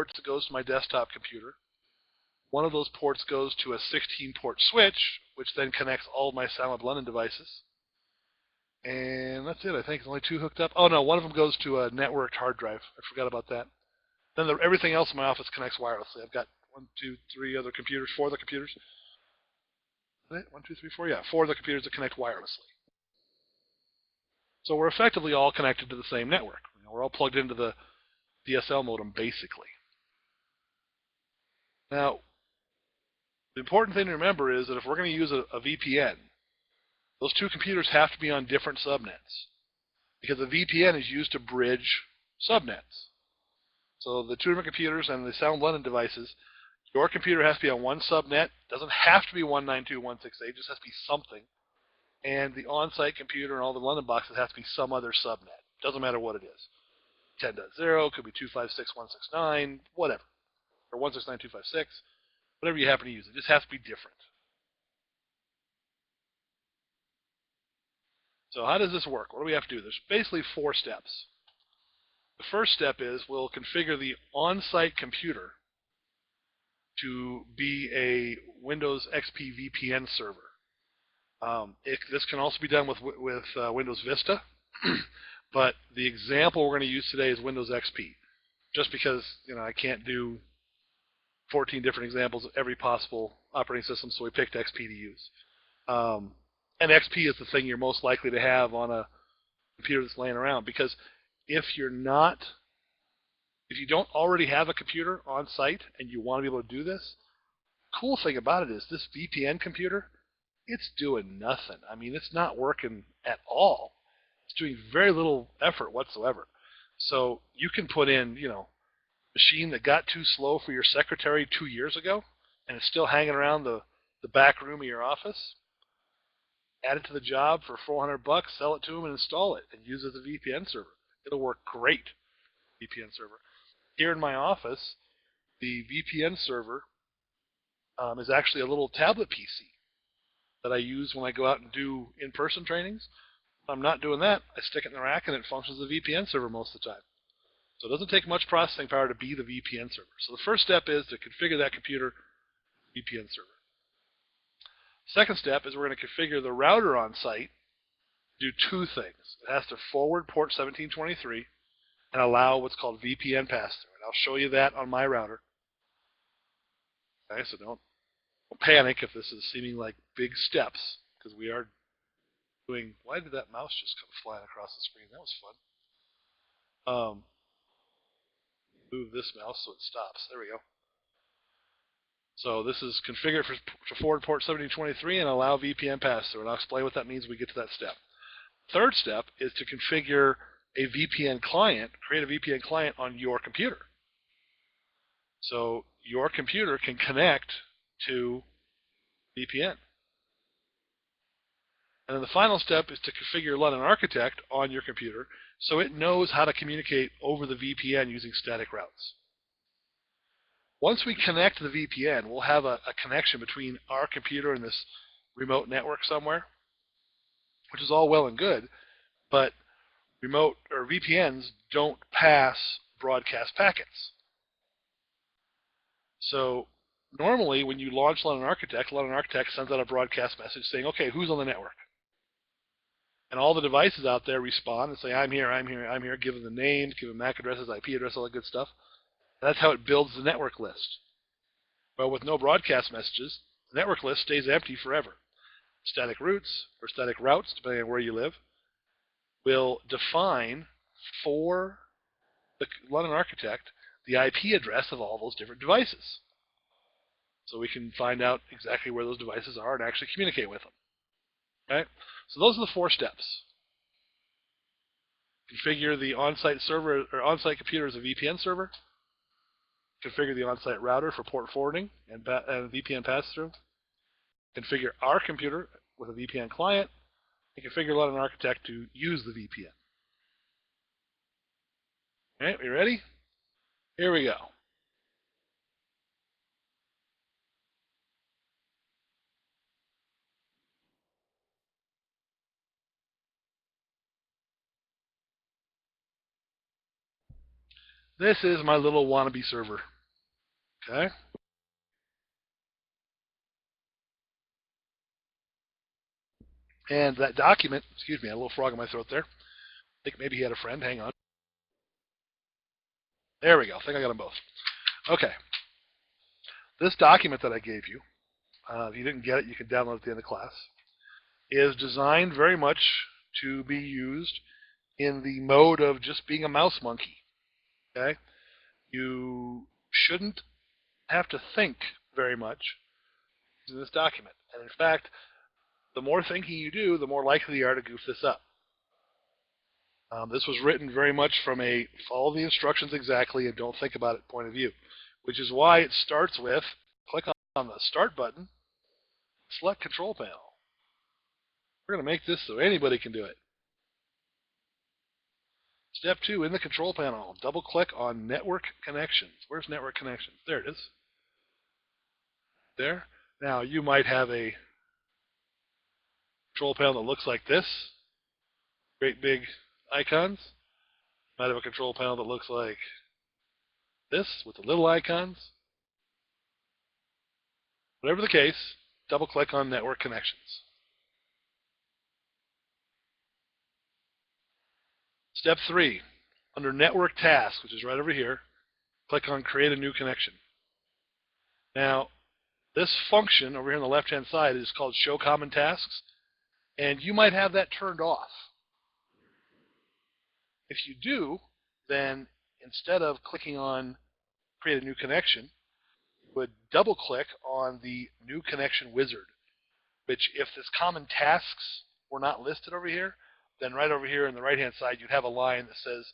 ports goes to my desktop computer. One of those ports goes to a 16-port switch, which then connects all of my Silent London devices. And that's it. I think there's only 2 hooked up. Oh, no, one of them goes to a networked hard drive. I forgot about that. Then everything else in my office connects wirelessly. I've got 1, 2, 3 other computers, 4 other computers. 1, 2, 3, 4, yeah, 4 other computers that connect wirelessly. So we're effectively all connected to the same network. We're all plugged into the DSL modem, basically. Now, the important thing to remember is that if we're going to use a VPN, those 2 computers have to be on different subnets, because a VPN is used to bridge subnets. So the 2 different computers and the Silent London devices, your computer has to be on one subnet. It doesn't have to be 192.168, it just has to be something. And the on-site computer and all the London boxes have to be some other subnet. Doesn't matter what it is. 10.0, could be 256.169, whatever. Or 169.256, whatever you happen to use. It just has to be different. So how does this work? What do we have to do? There's basically 4 steps. The first step is we'll configure the on-site computer to be a Windows XP VPN server. This can also be done with Windows Vista, but the example we're going to use today is Windows XP, just because I can't do 14 different examples of every possible operating system, so we picked XP to use. And XP is the thing you're most likely to have on a computer that's laying around, because if you don't already have a computer on site and you want to be able to do this, the cool thing about it is this VPN computer, it's doing nothing. I mean, it's not working at all. It's doing very little effort whatsoever. So you can put in, machine that got too slow for your secretary 2 years ago, and it's still hanging around the back room of your office. Add it to the job for $400, sell it to them, and install it, and use it as a VPN server. It'll work great, VPN server. Here in my office, the VPN server is actually a little tablet PC that I use when I go out and do in-person trainings. If I'm not doing that, I stick it in the rack, and it functions as a VPN server most of the time. So it doesn't take much processing power to be the VPN server. So the first step is to configure that computer VPN server. Second step is we're going to configure the router on site to do 2 things. It has to forward port 1723 and allow what's called VPN pass-through. And I'll show you that on my router. Okay, so don't panic if this is seeming like big steps, because we are doing... Why did that mouse just come flying across the screen? That was fun. Move this mouse so it stops. There we go. So this is configured to forward port 1723 and allow VPN pass-through, and I'll explain what that means when we get to that step. Third step is to configure a VPN client, create a VPN client on your computer. So your computer can connect to VPN. And then the final step is to configure London Architect on your computer so it knows how to communicate over the VPN using static routes. Once we connect to the VPN, we'll have a connection between our computer and this remote network somewhere, which is all well and good, but remote or VPNs don't pass broadcast packets. So normally when you launch London Architect sends out a broadcast message saying, okay, who's on the network? And all the devices out there respond and say, I'm here, I'm here, I'm here, give them the names, give them MAC addresses, IP addresses, all that good stuff. And that's how it builds the network list. Well, with no broadcast messages, the network list stays empty forever. Static routes, or static routes, depending on where you live, will define for the London Architect the IP address of all those different devices. So we can find out exactly where those devices are and actually communicate with them. Okay? So those are the 4 steps. Configure the on-site server or on-site computer as a VPN server. Configure the on-site router for port forwarding and VPN pass-through. Configure our computer with a VPN client, and configure London Architect to use the VPN. All right, we ready? Here we go. This is my little wannabe server. Okay? And that document, excuse me, I had a little frog in my throat there. I think maybe he had a friend. Hang on. There we go. I think I got them both. Okay. This document that I gave you, if you didn't get it, you can download it at the end of class, is designed very much to be used in the mode of just being a mouse monkey. Okay? You shouldn't have to think very much in this document. And in fact, the more thinking you do, the more likely you are to goof this up. This was written very much from a follow the instructions exactly and don't think about it point of view, which is why it starts with click on the Start button, select Control Panel. We're going to make this so anybody can do it. Step 2, in the Control Panel, double-click on Network Connections. Where's Network Connections? There it is. There. Now, you might have a control panel that looks like this. Great big icons. You might have a control panel that looks like this with the little icons. Whatever the case, double-click on Network Connections. Step 3, under Network Tasks, which is right over here, click on Create a New Connection. Now, this function over here on the left-hand side is called Show Common Tasks, and you might have that turned off. If you do, then instead of clicking on Create a New Connection, you would double-click on the New Connection Wizard, which if this Common Tasks were not listed over here, then right over here on the right-hand side, you'd have a line that says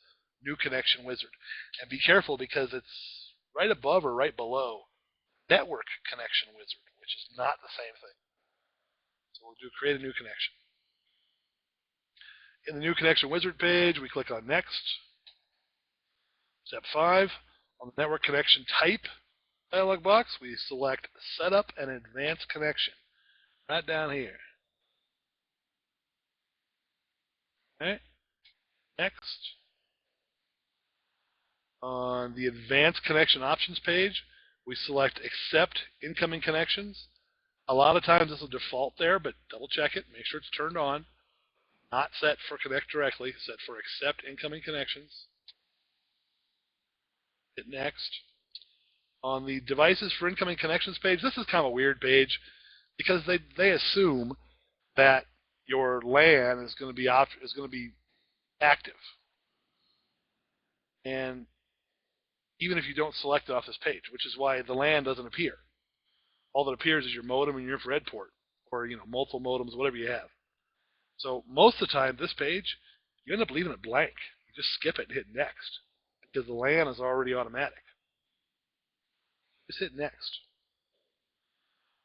New Connection Wizard. And be careful because it's right above or right below Network Connection Wizard, which is not the same thing. So we'll do Create a New Connection. In the New Connection Wizard page, we click on Next. Step 5, on the Network Connection Type dialog box, we select Set up an Advanced Connection. Right down here. Okay. Next. On the Advanced Connection Options page, we select Accept Incoming Connections. A lot of times this will default there, but double check it. Make sure it's turned on. Not set for Connect Directly, set for Accept Incoming Connections. Hit Next. On the Devices for Incoming Connections page, this is kind of a weird page because they assume that your LAN is going to be active. And even if you don't select it off this page, which is why the LAN doesn't appear. All that appears is your modem and your infrared port, or multiple modems, whatever you have. So most of the time, this page, you end up leaving it blank. You just skip it and hit Next, because the LAN is already automatic. Just hit Next.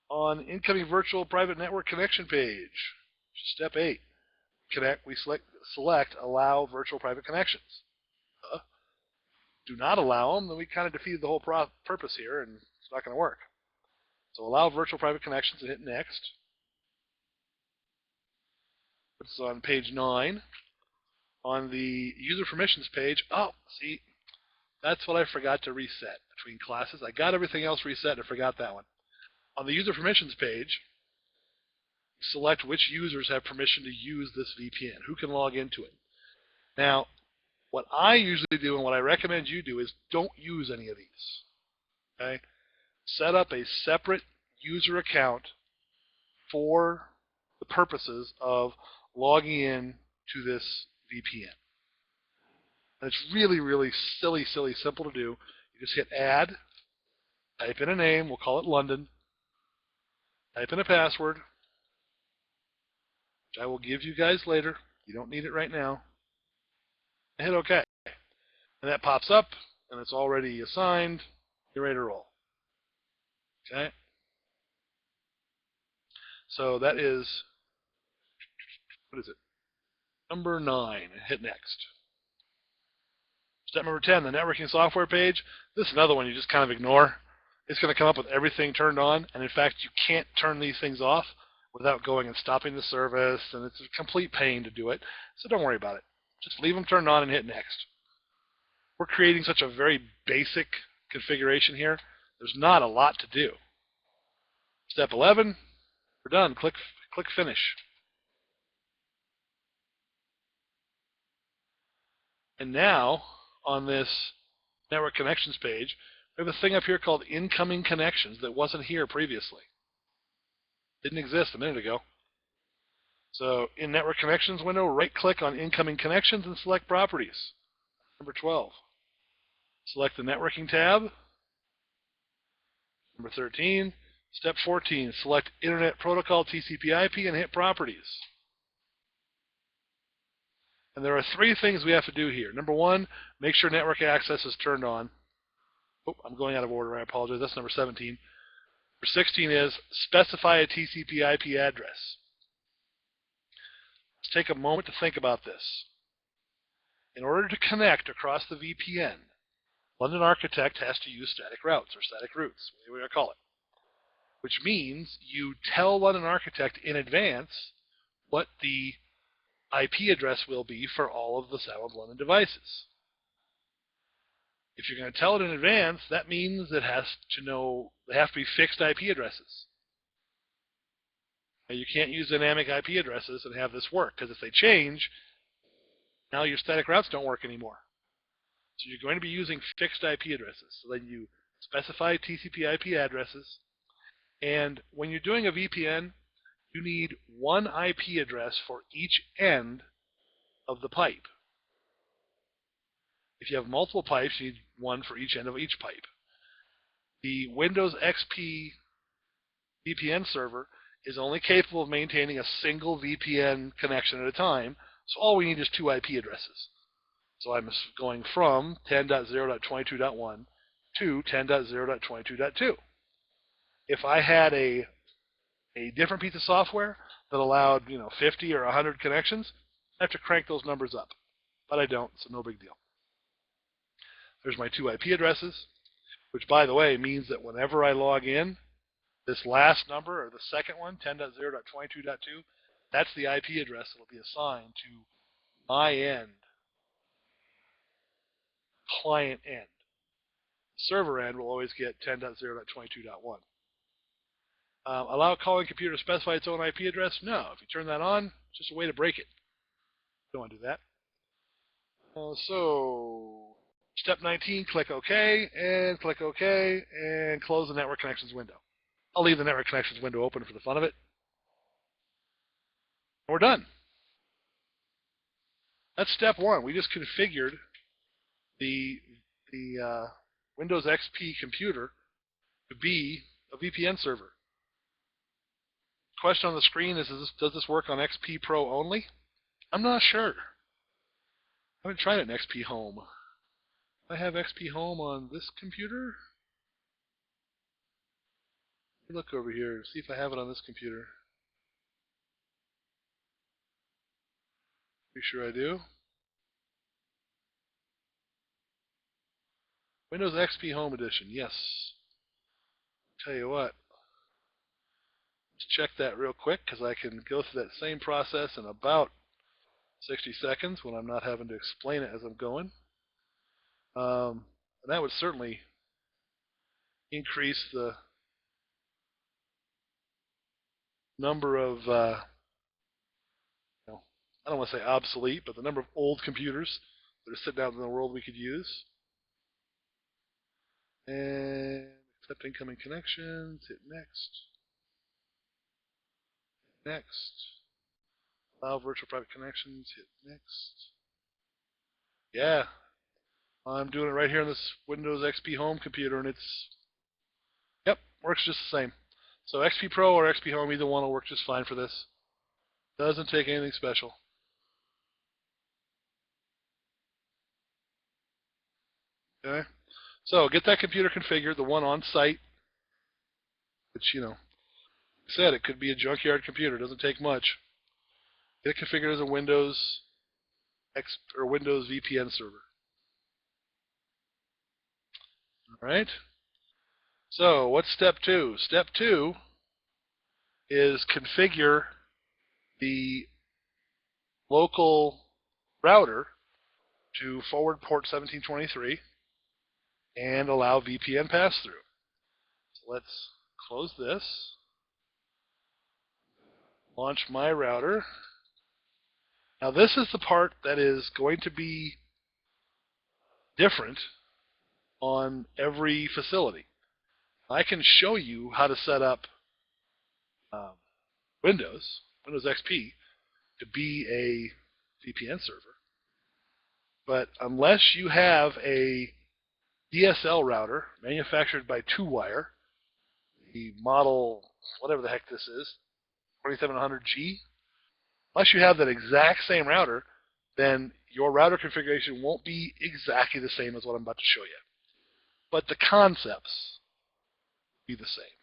On Incoming Virtual Private Network Connection page, Step 8, we select Allow Virtual Private Connections. Do not allow them, then we kind of defeated the whole purpose here, and it's not going to work. So allow virtual private connections and hit Next. It's on page 9. On the user permissions page, see, that's what I forgot to reset between classes. I got everything else reset and I forgot that one. On the user permissions page, select which users have permission to use this VPN, who can log into it. Now, what I usually do and what I recommend you do is don't use any of these. Okay? Set up a separate user account for the purposes of logging in to this VPN. And it's really, really silly, simple to do. You just hit Add, type in a name, we'll call it London, type in a password, which I will give you guys later. You don't need it right now. And hit OK. And that pops up, and it's already assigned. You're ready to roll. Okay? So that is, what is it? Number 9. Hit Next. Step number 10, the networking software page. This is another one you just kind of ignore. It's going to come up with everything turned on, and in fact, you can't turn these things off without going and stopping the service, and it's a complete pain to do it. So don't worry about it. Just leave them turned on and hit Next. we're creating such a very basic configuration here. There's not a lot to do. Step 11, we're done. Click Finish. And now, on this network connections page, we have a thing up here called Incoming Connections that wasn't here previously. Didn't exist a minute ago. So in Network Connections window, right-click on Incoming Connections and select Properties. Number 12. Select the Networking tab. Number 13. Step 14. Select Internet Protocol TCP/IP and hit Properties. And there are 3 things we have to do here. Number 1, make sure network access is turned on. Oh, I'm going out of order. I apologize. That's number 17. Number 16 is specify a TCP/IP address. Let's take a moment to think about this. In order to connect across the VPN, London Architect has to use static routes or static routes, whatever you want to call it. Which means you tell London Architect in advance what the IP address will be for all of the Sound London devices. If you're going to tell it in advance, that means it has to know, they have to be fixed IP addresses. Now, you can't use dynamic IP addresses and have this work, because if they change, now your static routes don't work anymore. So you're going to be using fixed IP addresses. So then you specify TCP/IP addresses, and when you're doing a VPN, you need one IP address for each end of the pipe. If you have multiple pipes, you need one for each end of each pipe. The Windows XP VPN server is only capable of maintaining a single VPN connection at a time, so all we need is 2 IP addresses. So I'm going from 10.0.22.1 to 10.0.22.2. If I had a different piece of software that allowed 50 or 100 connections, I have to crank those numbers up. But I don't, so no big deal. There's my 2 IP addresses, which, by the way, means that whenever I log in, this last number, or the second one, 10.0.22.2, that's the IP address that will be assigned to my end, client end. Server end will always get 10.0.22.1. Allow calling computer to specify its own IP address? No. If you turn that on, it's just a way to break it. Don't want to do that. So, step 19, click OK, and click OK, and close the Network Connections window. I'll leave the Network Connections window open for the fun of it. We're done. That's step 1. We just configured the Windows XP computer to be a VPN server. Question on the screen is, does this work on XP Pro only? I'm not sure. I haven't tried it in XP Home. I have XP Home on this computer. Let me look over here and see if I have it on this computer. Pretty sure I do. Windows XP Home Edition, yes. Tell you what. Let's check that real quick, because I can go through that same process in about 60 seconds when I'm not having to explain it as I'm going. And that would certainly increase the number of, I don't want to say obsolete, but the number of old computers that are sitting out in the world we could use. And accept incoming connections, hit next. Next. Allow virtual private connections, hit next. Yeah, I'm doing it right here on this Windows XP Home computer, and it's, yep, works just the same. So XP Pro or XP Home, either one will work just fine for this. Doesn't take anything special. Okay, so get that computer configured, the one on site, which, like I said, it could be a junkyard computer. It doesn't take much. Get it configured as a Windows Windows VPN server. All right. So what's step 2? Step 2 is configure the local router to forward port 1723 and allow VPN pass-through. So let's close this, launch my router. Now this is the part that is going to be different on every facility. I can show you how to set up Windows XP, to be a VPN server. But unless you have a DSL router manufactured by 2Wire, the model, whatever the heck this is, 2700G, unless you have that exact same router, then your router configuration won't be exactly the same as what I'm about to show you. But the concepts will be the same.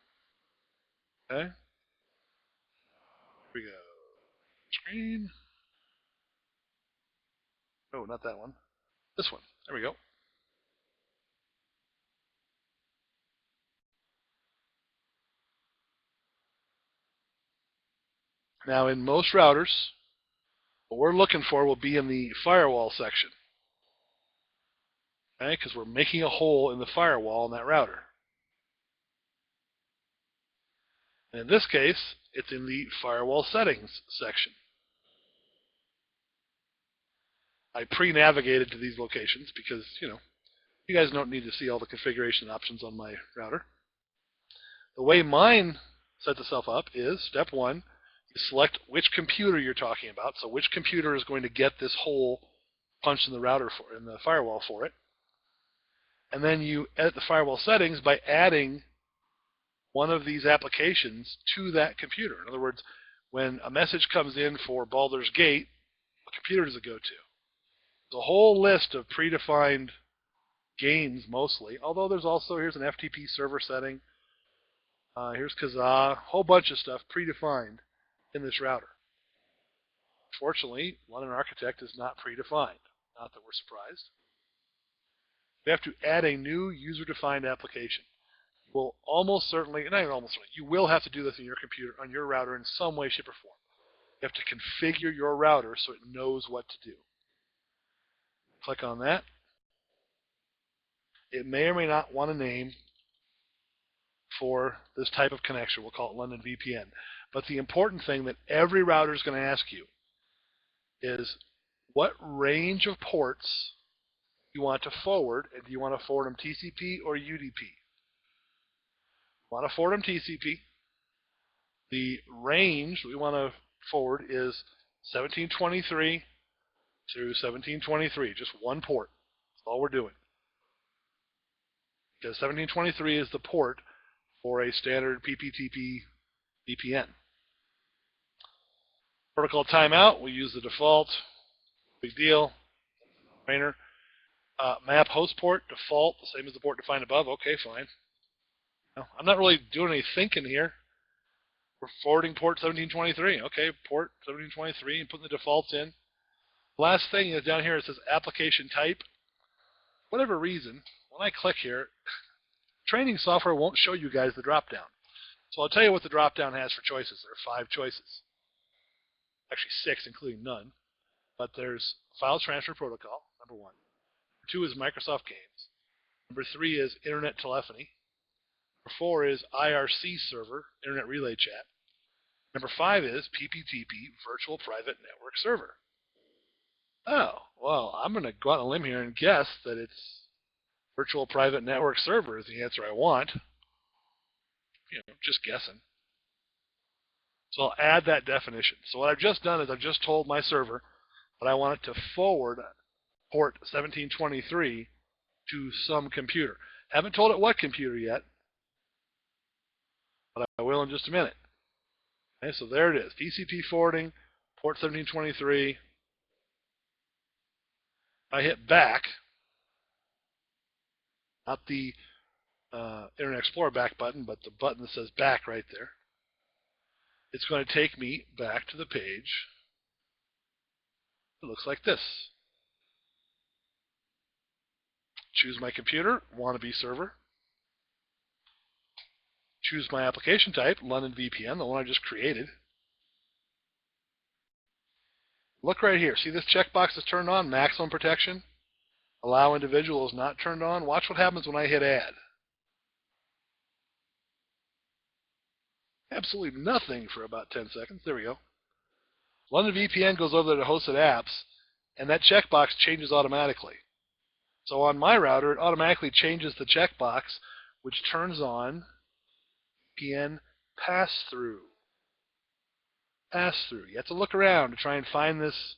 Okay? Here we go. Screen. Oh, not that one. This one. There we go. Now, in most routers, what we're looking for will be in the firewall section. Okay? Because we're making a hole in the firewall in that router. And in this case, it's in the firewall settings section. I pre-navigated to these locations because, you guys don't need to see all the configuration options on my router. The way mine sets itself up is, step one, you select which computer you're talking about, so which computer is going to get this hole punched in the router in the firewall for it. And then you edit the firewall settings by adding one of these applications to that computer. In other words, when a message comes in for Baldur's Gate, what computer does it go to? There's a whole list of predefined games mostly, although there's also, here's an FTP server setting, here's Kazaa, a whole bunch of stuff predefined in this router. Fortunately, London Architect is not predefined. Not that we're surprised. We have to add a new user-defined application. Will almost certainly, not even almost certainly, you will have to do this on your computer, on your router in some way, shape, or form. You have to configure your router so it knows what to do. Click on that. It may or may not want a name for this type of connection. We'll call it London VPN. But the important thing that every router is going to ask you is what range of ports you want to forward, and do you want to forward them TCP or UDP? Want to forward them TCP. The range we want to forward is 1723 through 1723, just one port. That's all we're doing. Because 1723 is the port for a standard PPTP VPN. Protocol timeout, we use the default. Big deal. Trainer. Map host port, default, the same as the port defined above. Okay, fine. No, I'm not really doing any thinking here. We're forwarding port 1723. Okay, port 1723 and putting the defaults in. Last thing is down here it says application type. Whatever reason, when I click here, training software won't show you guys the drop-down. So I'll tell you what the drop-down has for choices. There are 5 choices. Actually 6, including none. But there's file transfer protocol, number 1. Number 2 is Microsoft Games. Number 3 is Internet Telephony. Number 4 is IRC server, Internet Relay Chat. Number 5 is PPTP, Virtual Private Network Server. Oh, well, I'm going to go out on a limb here and guess that it's Virtual Private Network Server is the answer I want. Just guessing. So I'll add that definition. So what I've just done is I've just told my server that I want it to forward port 1723 to some computer. Haven't told it what computer yet, but I will in just a minute. Okay, so there it is. TCP forwarding, port 1723. I hit back, not the Internet Explorer back button, but the button that says back right there. It's going to take me back to the page. It looks like this. Choose my computer, wannabe server. Choose my application type, London VPN, the one I just created. Look right here. See this checkbox is turned on, maximum protection? Allow individuals not turned on. Watch what happens when I hit add. Absolutely nothing for about 10 seconds. There we go. London VPN goes over to hosted apps, and that checkbox changes automatically. So on my router, it automatically changes the checkbox, which turns on VPN pass-through. Pass-through. You have to look around to try and find this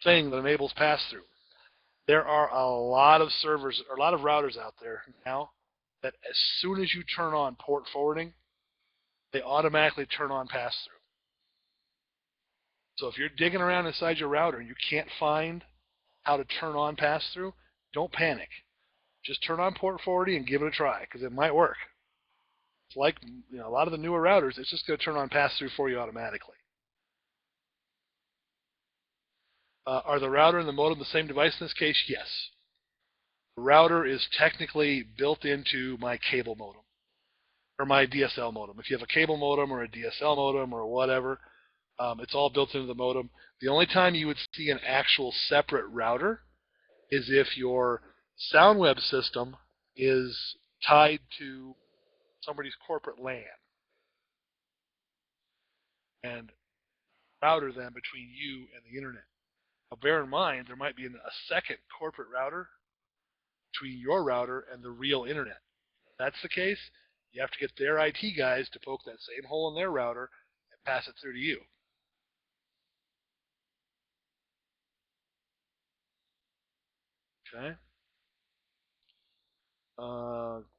thing that enables pass-through. There are a lot of servers, or a lot of routers out there now that as soon as you turn on port forwarding, they automatically turn on pass-through. So if you're digging around inside your router and you can't find how to turn on pass-through, don't panic. Just turn on port forwarding and give it a try, because it might work. It's like a lot of the newer routers, it's just going to turn on pass-through for you automatically. Are the router and the modem the same device in this case? Yes. The router is technically built into my cable modem, or my DSL modem. If you have a cable modem or a DSL modem or whatever, it's all built into the modem. The only time you would see an actual separate router is if your SoundWeb system is tied to somebody's corporate LAN. And router then between you and the internet. Now bear in mind, there might be a second corporate router between your router and the real internet. If that's the case, you have to get their IT guys to poke that same hole in their router and pass it through to you. Okay.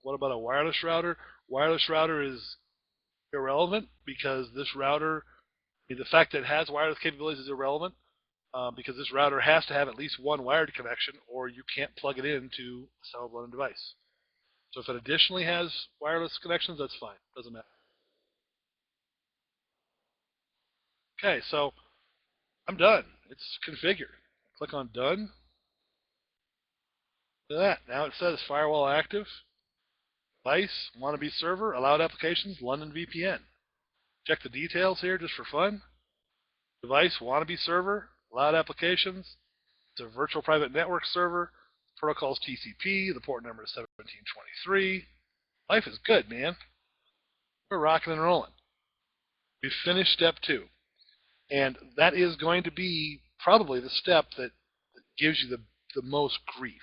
What about a wireless router? Wireless router is irrelevant because this router, the fact that it has wireless capabilities is irrelevant because this router has to have at least one wired connection or you can't plug it into a cellular London device. So if it additionally has wireless connections, that's fine. Doesn't matter. Okay, so I'm done. It's configured. Click on Done. Look at that. Now it says Firewall active. Device, wannabe server, allowed applications, London VPN. Check the details here just for fun. Device, wannabe server, allowed applications. It's a virtual private network server. Protocol's TCP. The port number is 1723. Life is good, man. We're rocking and rolling. We've finished step 2. And that is going to be probably the step that gives you the most grief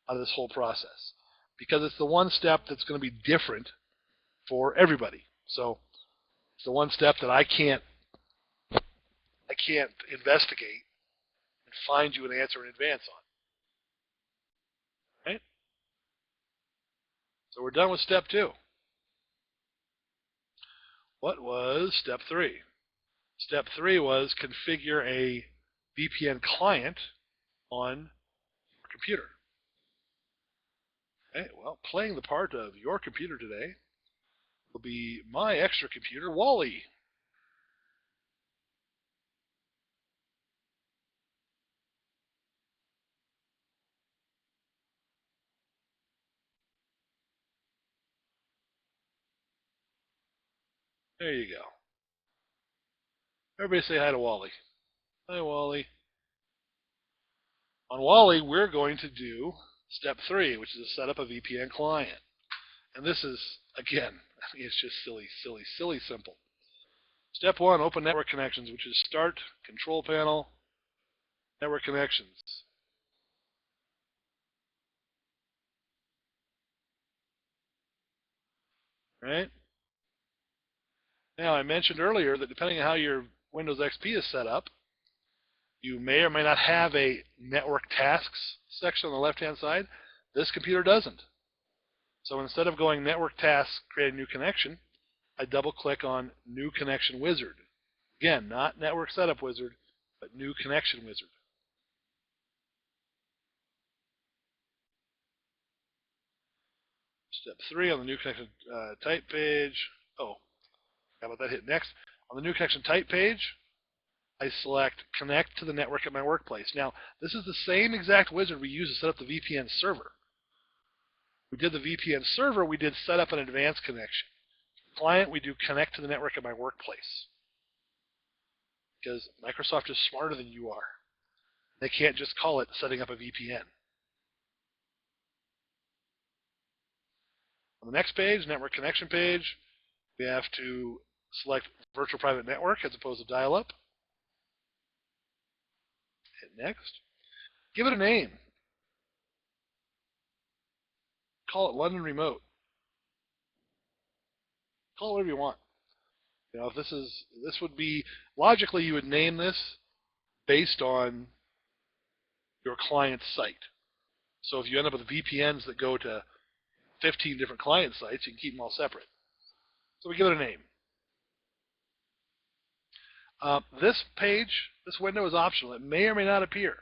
out of this whole process. Because it's the one step that's going to be different for everybody. So it's the one step that I can't investigate and find you an answer in advance on. Right? So we're done with step 2. What was step 3? Step 3 was configure a VPN client on your computer. Okay, well, playing the part of your computer today will be my extra computer, Wally. There you go. Everybody say hi to Wally. Hi, Wally. On Wally, we're going to do step 3, which is to set up a VPN client. And this is, again, it's just silly simple. Step 1, open network connections, which is start, control panel, network connections. Right? Now, I mentioned earlier that depending on how your Windows XP is set up, you may or may not have a network tasks section on the left-hand side. This computer doesn't. So instead of going network tasks, create a new connection, I double-click on New Connection Wizard. Again, not Network Setup Wizard, but New Connection Wizard. Step 3 on the New Connection Type page. Oh, how about that? Hit Next. On the New Connection Type page, I select Connect to the network at my workplace. Now, this is the same exact wizard we use to set up the VPN server. We did the VPN server, we did set up an advanced connection. Client, we do Connect to the network at my workplace. Because Microsoft is smarter than you are. They can't just call it setting up a VPN. On the next page, network connection page, we have to select virtual private network as opposed to dial-up. Hit next. Give it a name. Call it London Remote. Call it whatever you want. You know, if this would be, logically you would name this based on your client's site. So if you end up with VPNs that go to 15 different client sites, you can keep them all separate. So we give it a name. This page, this window is optional. It may or may not appear,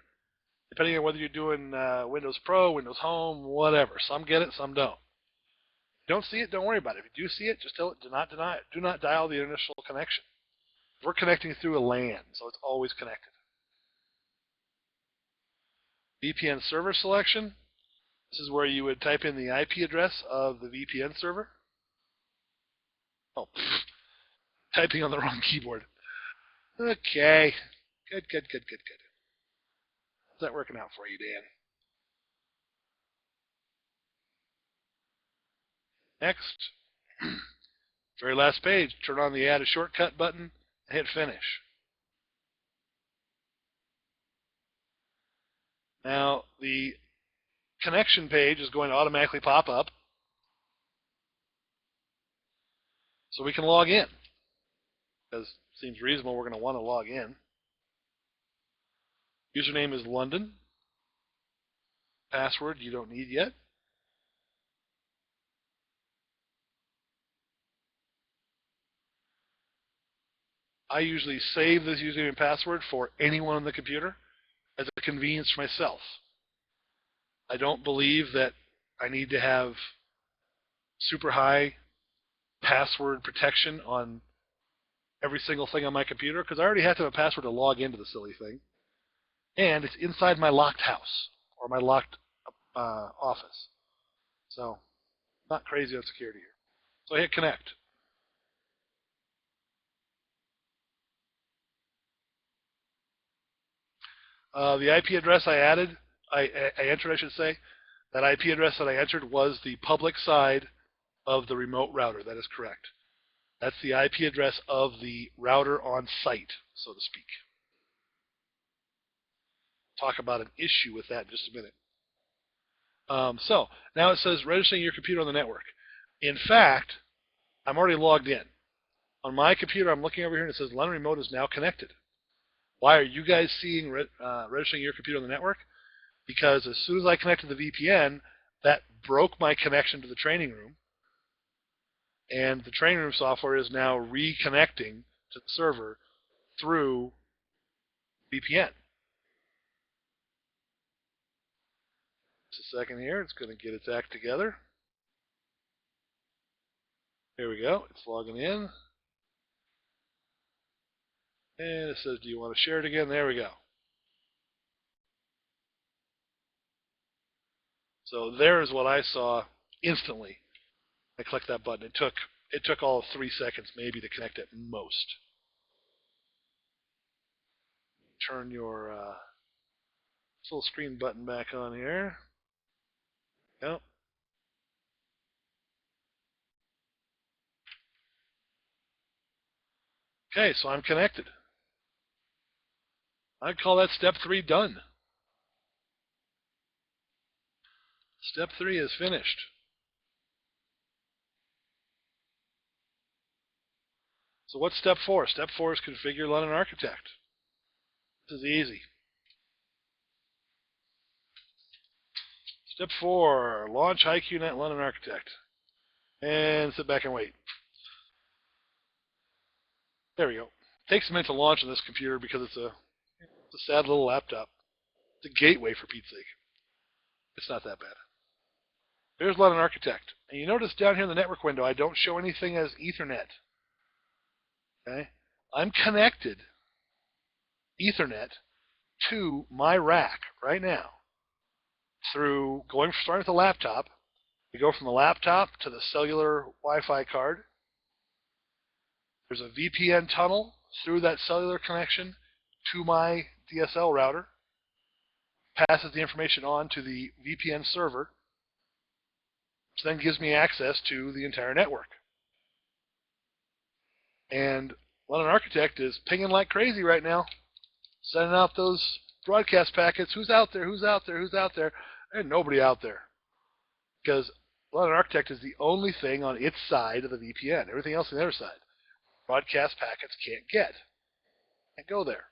depending on whether you're doing Windows Pro, Windows Home, whatever. Some get it, some don't. If you don't see it, don't worry about it. If you do see it, just tell it, do not deny it. Do not dial the initial connection. We're connecting through a LAN, so it's always connected. VPN server selection. This is where you would type in the IP address of the VPN server. Oh, typing on the wrong keyboard. Okay. Good. How's that working out for you, Dan? Next. Very last page. Turn on the Add a Shortcut button and hit Finish. Now, the connection page is going to automatically pop up, so we can log in. Because it seems reasonable we're going to want to log in. Username is London. Password you don't need yet. I usually save this username and password for anyone on the computer as a convenience for myself. I don't believe that I need to have super high password protection on every single thing on my computer because I already have to have a password to log into the silly thing. And it's inside my locked house or my locked office. So, not crazy on security here. So I hit connect. The IP address I entered, I should say, that IP address that I entered was the public side of the remote router. That is correct. That's the IP address of the router on site, so to speak. Talk about an issue with that in just a minute. So now it says registering your computer on the network. In fact, I'm already logged in. On my computer, I'm looking over here and it says London Remote is now connected. Why are you guys seeing registering your computer on the network? Because as soon as I connected the VPN, that broke my connection to the training room. And the training room software is now reconnecting to the server through VPN. Just a second here. It's going to get its act together. Here we go. It's logging in. And it says, do you want to share it again? There we go. So there's what I saw instantly. I clicked that button. It took all of 3 seconds maybe to connect at most. Turn your full screen button back on here. Yep. Okay, so I'm connected. I'd call that step 3 done. Step 3 is finished. So what's step 4? Step 4 is configure London Architect. This is easy. Step 4, launch IQNet London Architect. And sit back and wait. There we go. It takes a minute to launch on this computer because it's a sad little laptop. It's a gateway, for Pete's sake. It's not that bad. There's London Architect. And you notice down here in the network window, I don't show anything as Ethernet. Okay? I'm connected Ethernet to my rack right now through starting with the laptop. We go from the laptop to the cellular Wi-Fi card. There's a VPN tunnel through that cellular connection to my DSL router. passes the information on to the VPN server, which then gives me access to the entire network. And London Architect is pinging like crazy right now, sending out those broadcast packets. Who's out there? Who's out there? Who's out there? There's nobody out there, because London Architect is the only thing on its side of the VPN. Everything else on the other side, broadcast packets can't get. Can't go there.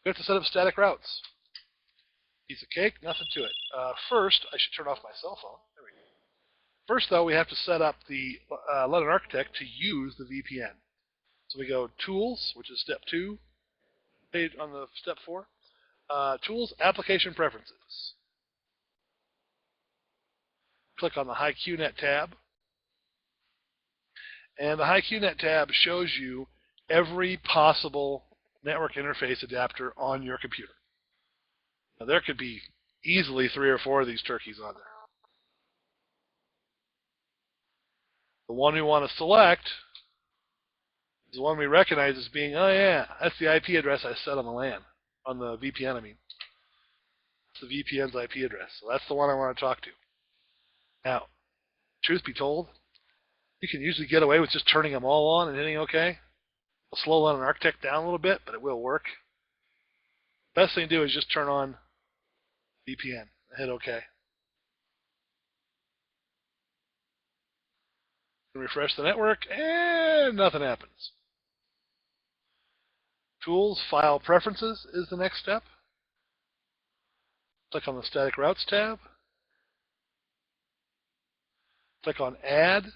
We have to set up static routes. Piece of cake, nothing to it. First, I should turn off my cell phone. There we go. First, though, we have to set up the London Architect to use the VPN. So we go Tools, which is step 2, page on the step 4. Tools, Application Preferences. Click on the HiQNet tab. And the HiQNet tab shows you every possible network interface adapter on your computer. Now, there could be easily 3 or 4 of these turkeys on there. The one we want to select is the one we recognize as being, oh yeah, that's the IP address I set on the LAN, on the VPN, I mean. It's the VPN's IP address. So that's the one I want to talk to. Now, truth be told, you can usually get away with just turning them all on and hitting OK. It'll slow down an Architect down a little bit, but it will work. Best thing to do is just turn on VPN and hit OK. Refresh the network, and nothing happens. Tools, File Preferences is the next step. Click on the Static Routes tab. Click on Add.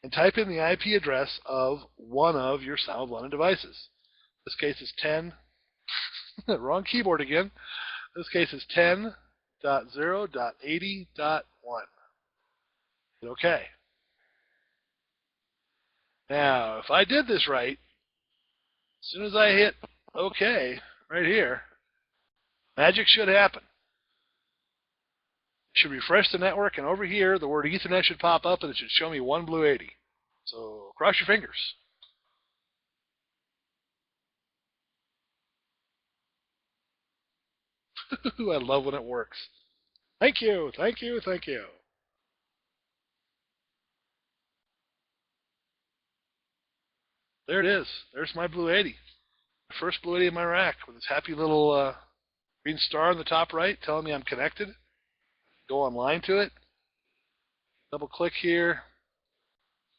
And type in the IP address of one of your Sound London devices. This case is 10. Wrong keyboard again. This case is 10.0.80.1. Hit OK. Now, if I did this right, as soon as I hit OK right here, magic should happen. It should refresh the network, and over here, the word Ethernet should pop up, and it should show me one Blue 80. So cross your fingers. I love when it works. Thank you, thank you, thank you. There it is. There's my Blue 80. The first Blue 80 in my rack with its happy little green star on the top right telling me I'm connected. Go online to it. Double click here.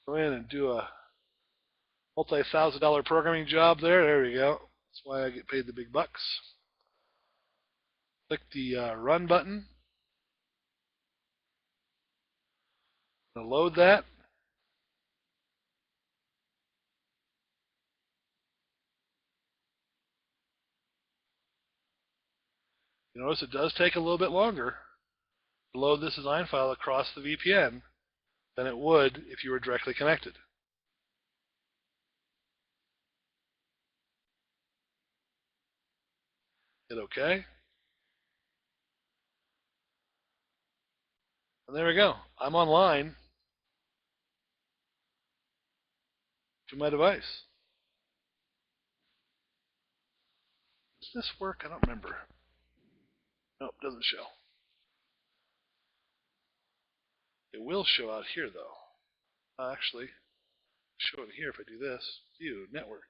Go in and do a multi-$1,000 programming job there. There we go. That's why I get paid the big bucks. Click the Run button. I'm going to load that. You notice it does take a little bit longer to load this design file across the VPN than it would if you were directly connected. Hit OK. And there we go. I'm online to my device. Does this work? I don't remember. Nope, doesn't show. It will show out here, though. Actually, show it here if I do this. View, network.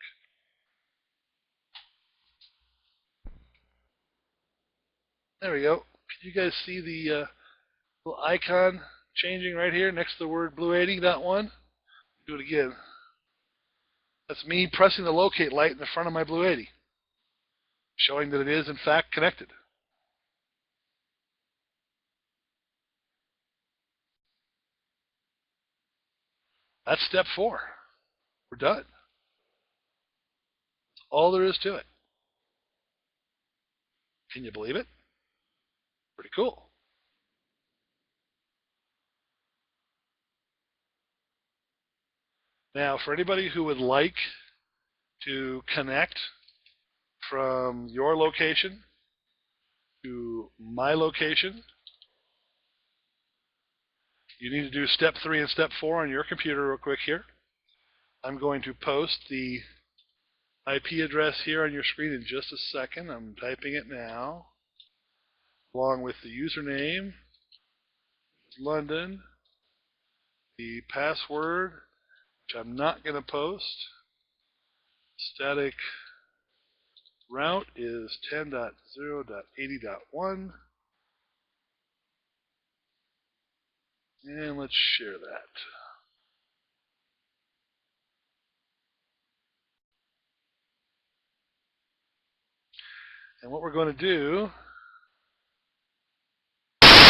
There we go. Can you guys see the little icon changing right here next to the word Blue80.1? Do it again. That's me pressing the locate light in the front of my Blue 80, showing that it is, in fact, connected. That's step 4. We're done. That's all there is to it. Can you believe it? Pretty cool. Now, for anybody who would like to connect from your location to my location, you need to do step 3 and step 4 on your computer real quick here. I'm going to post the IP address here on your screen in just a second. I'm typing it now, along with the username, London, the password, which I'm not going to post. Static route is 10.0.80.1, and let's share that. And what we're going to do